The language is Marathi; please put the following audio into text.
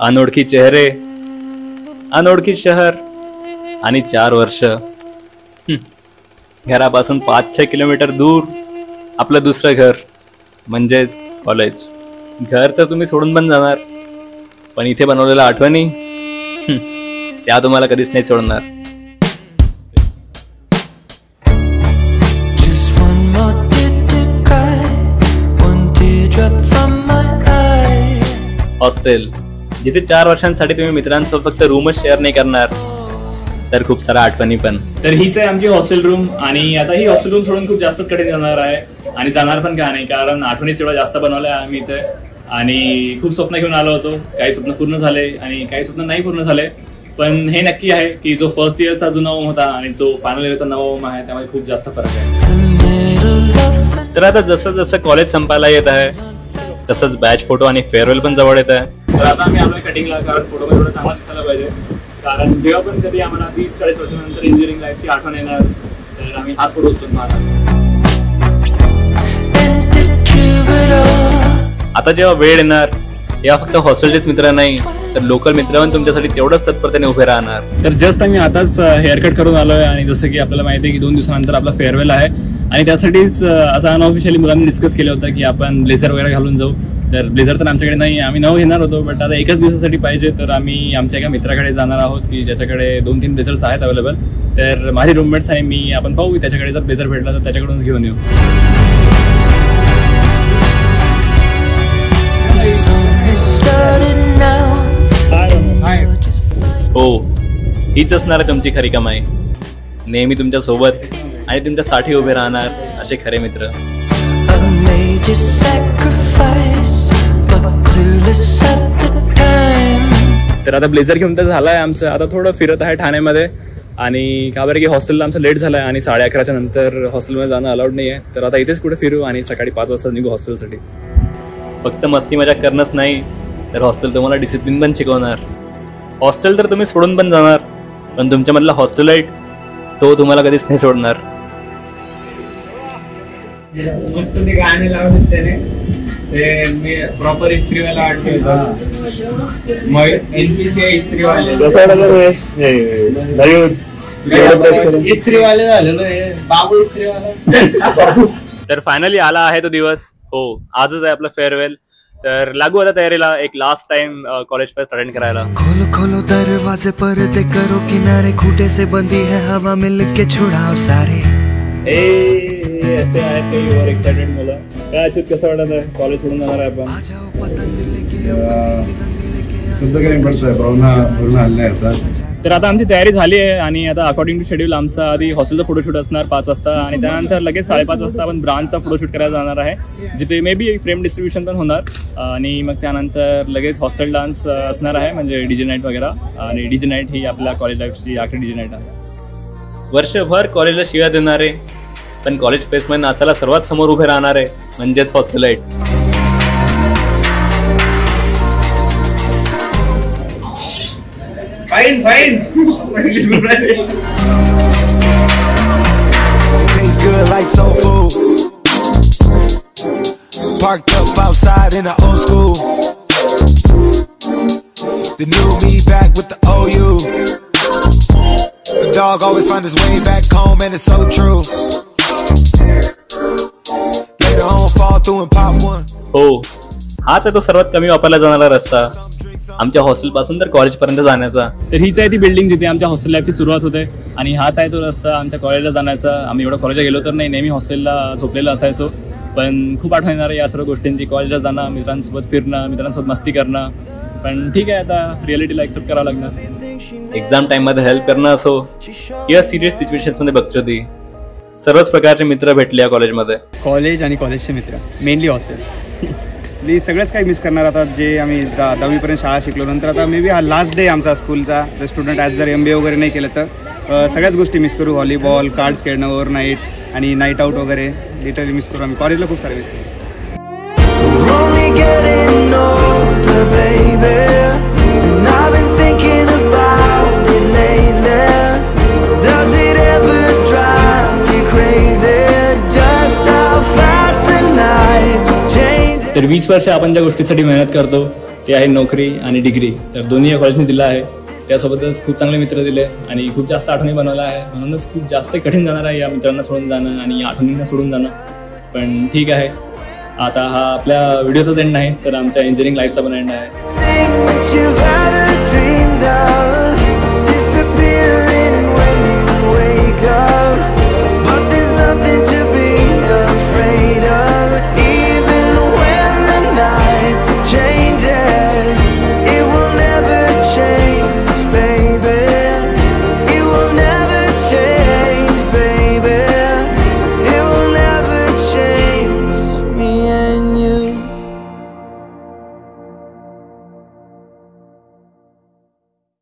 अनोळखी चेहरे, अनोळखी शहर आणि 4 वर्ष घरापासून 5-6 किलोमीटर दूर आपलं दुसरं घर म्हणजेच कॉलेज. घर तर तुम्ही सोडून पण जाणार, पण इथे बनवलेल्या आठवणी त्या तुम्हाला कधीच नाही सोडणार. हॉस्टेल, जिथे 4 वर्षांसाठी तुम्ही मित्रांसोबत फक्त रूमच शेअर नाही करणार, तर खूप साऱ्या आठवणी पण. तर हीच आहे आमची हॉस्टेल रूम. आणि आता ही हॉस्टेल रूम सोडून खूप जास्तच कडे जाणार आहे, आणि जाणार पण का नाही, कारण आठवणीच एवढा जास्त बनवल्या आम्ही इथे. आणि खूप स्वप्न घेऊन आलो होतो. काही स्वप्न पूर्ण झाले आणि काही स्वप्न नाही पूर्ण झाले. पण हे नक्की आहे की जो फर्स्ट इयरचा जो नवम होता आणि जो फायनल इयरचा नवम आहे, त्यामध्ये खूप जास्त फरक आहे. तर आता जसं जसं कॉलेज संपायला येत आहे, तसंच बॅच फोटो आणि फेअरवेल पण जवळ येत आहे. तर आता आम्ही आलोय कटिंगला, कारण फोटोमध्ये एवढं चांगला दिसायला पाहिजे. कारण जेव्हा पण कधी आम्हाला 30-40 वर्षानंतर इंजिनिअरिंग लाईफची आठवण येणार, तर आम्ही हाच फोटो उचलून पाहणार. आता जेव्हा वेळ येणार, तेव्हा फक्त हॉस्टेलचेच मित्र नाही, तर लोकल मित्र पण तुमच्यासाठी तेवढंच तत्परतेने उभे राहणार. तर जस्ट आम्ही आताच हेअरकट करून आलोय, आणि जसं की आपल्याला माहिती आहे की 2 दिवसानंतर आपला फेअरवेल आहे, आणि त्यासाठीच असं अनऑफिशियली मुलांनी डिस्कस केलं होतं की आपण ब्लेझर वगैरे घालून जाऊ. तर ब्लेझर तर आमच्याकडे नाही, आम्ही नवं घेणार होतो, बट आता एकच दिवसासाठी पाहिजे. तर आम्ही आमच्या एका मित्राकडे जाणार आहोत की ज्याच्याकडे 2-3 ब्लेझर्स आहेत अवेलेबल. तर माझे रूममेट्स आणि मी आपण पाहू, त्याच्याकडे जर ब्लेझर भेटला तर त्याच्याकडूनच घेऊन येऊ. हो, हीच असणार आहे तुमची खरी कमाई. नेहमी तुमच्या सोबत आणि तुमच्यासाठी उभे राहणार असे खरे मित्र. तर आता ब्लेझर घेऊन तर झालाय आमचं. आता थोडं फिरत आहे ठाण्यामध्ये, आणि का बरं की हॉस्टेलला आमचं लेट झालाय आणि 11:30च्या नंतर हॉस्टेलमध्ये जाणं अलाउड नाही आहे. तर आता इथेच कुठे फिरू आणि सकाळी 5 वाजता निघू हॉस्टेलसाठी. फक्त मस्ती मजा करणंच नाही, तर हॉस्टेल तुम्हाला डिसिप्लिन पण शिकवणार. हॉस्टेल तर तुम्ही सोडून पण जाणार, पण तुमच्यामधला हॉस्टेलाइट तो तुम्हाला कधीच नाही सोडणार. मस्त ते गाणे लावले त्याने, ते मी प्रॉपर इस्त्रीवाला आठवतो. मग NPCI इस्त्रीवाले इस्त्रीवाले झालेलो बाबू इस्त्रीवाला. तर फायनली आला आहे तो दिवस. हो, आजच आहे आपलं फेअरवेल. तर लागू आता तयारीला, एक last time college fest attend करायला. खोलो खोलो दरवाजे पर्दे करो किनारे, खूटे से बंदी है हवा मिलके छुड़ाओ सारे. असे आहेत काही ओव्हर एक्साइटेड मुलं. काय अच्युत, कसं वाटत आहे कॉलेज सोडून जाणार आहे आपण? तर आता आमची तयारी झाली आहे, आणि आता अकॉर्डिंग टू शेड्यूल आमचा आधी हॉस्टेलचा फोटोशूट असणार 5 वाजता, आणि त्यानंतर लगेच 5:30 वाजता आपण ब्रांचचा फोटोशूट करायला जाणार आहे, जिथे मे बी फ्रेम डिस्ट्रीब्युशन पण होणार. आणि मग त्यानंतर लगेच हॉस्टेल डान्स असणार आहे, म्हणजे डीजे नाईट वगैरे. आणि डीजे नाईट ही आपल्या कॉलेज लाईफची आखरी डीजे नाईट आहे. वर्षभर कॉलेजला शिव्या देणारे, पण कॉलेज फेस्टमध्ये नाचायला सर्वात समोर उभे राहणारे म्हणजेच hostelite. Fine fine. Good like soul food. Parked up outside in the old school. The new me back with the old you. The dog always find his way back home and it's so true. Later on fall through and pop one. हो, हाच आहे तो सर्वात कमी वापरला जाणारा रस्ता आमच्या हॉस्टेल पासून तर कॉलेज पर्यंत जाण्याचा. तर हीच आहे ती बिल्डिंग जिथे आमच्या हॉस्टेल लाईफची सुरुवात होते, आणि हाच आहे तो रस्ता आमच्या कॉलेजला जाण्याचा. आम्ही एवढं कॉलेजला गेलो तर नाही, नेहमी हॉस्टेलला झोपलेलं असायचो, पण खूप आठवण येणार या सर्व गोष्टींची. कॉलेजला जाणं, मित्रांसोबत फिरणं, मित्रांसोबत मस्ती करणं. पण ठीक आहे, आता रिअलिटीला एक्सेप्ट करावं लागणार. एक्झाम टाइममध्ये हेल्प करणं असो किंवा सिरियस सिच्युएशन्समध्ये बघचोदी, सर्वच प्रकारचे मित्र भेटले या कॉलेजमध्ये. कॉलेज आणि कॉलेजचे मित्र, मेनली हॉस्टेल, सगळंच काही मिस करणार. आता जे आम्ही 10वीपर्यंत शाळा शिकलो, नंतर आता मे बी हा लास्ट डे आमचा स्कूलचा. जर स्टुडंट ॲज जर MBA वगैरे नाही केलं तर सगळ्याच गोष्टी मिस करू. व्हॉलीबॉल, कार्ड्स खेळणं, ओव्हरनाईट आणि नाईट आऊट वगैरे लिटरली मिस करू. आम्ही कॉलेजला खूप सारे मिस करू. तर 20 वर्ष आपण ज्या गोष्टीसाठी मेहनत करतो ते आहे नोकरी आणि डिग्री. तर दोन्ही या कॉलेजने दिलं आहे. त्यासोबतच खूप चांगले मित्र दिले आणि खूप जास्त आठवणी बनवल्या आहे. म्हणूनच खूप जास्त कठीण जाणार आहे या मित्रांना सोडून जाणं आणि या आठवणींना सोडून जाणं. पण ठीक आहे, आता हा आपल्या व्हिडिओचाच एंड नाही तर आमच्या इंजिनिअरिंग लाईफचा पण एंड आहे.